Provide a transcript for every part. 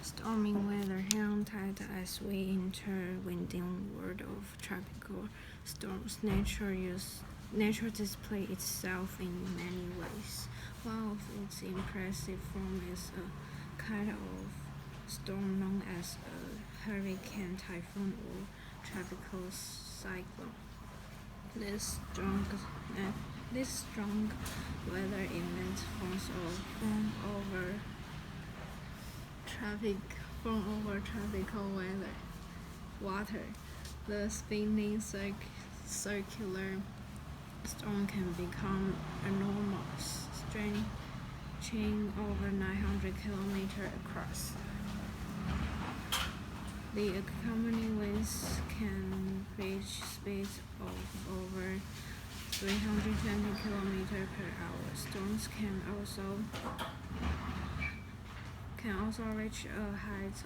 Stormy weather heralded as we enter winding world of tropical storms. Nature displays itself in many ways. One of its impressive forms is a kind of storm known as a hurricane, typhoon, or tropical cyclone. This strong weather event forms over tropical water. The spinning circular storm can become enormous, stretching over 900 kilometers across. The accompanying winds can reach speeds of over 320 kilometers per hour. Storms can also reach a height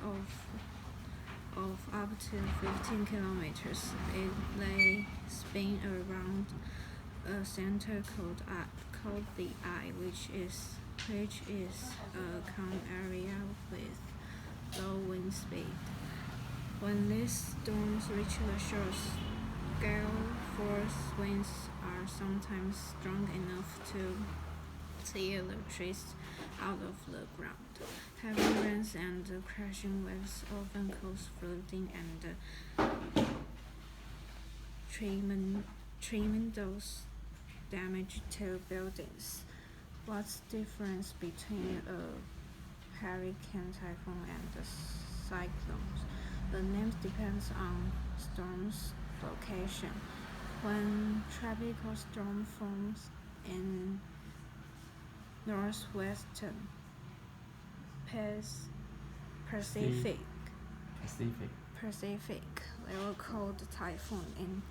of up to 15 kilometers. They spin around a center called the eye, which is a calm area with low wind speed. When these storms reach the shore, gale force winds are sometimes strong enough to tear the trees out of the ground. Heavy rains and crashing waves often cause flooding and tremendous damage to buildings. What's the difference between a hurricane, typhoon, and cyclones? The name depends on storm's location. When tropical storm forms in northwestern Pacific, they were called typhoon.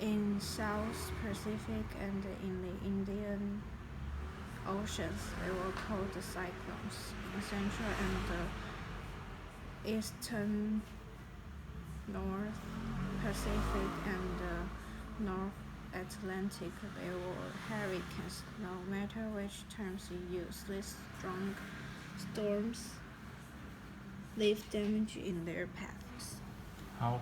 In South Pacific and in the Indian Oceans, they were called cyclones. In Central and Eastern North Pacific and North Atlantic, they were hurricanes. No matter which terms you use, these strong storms leave damage in their paths.好，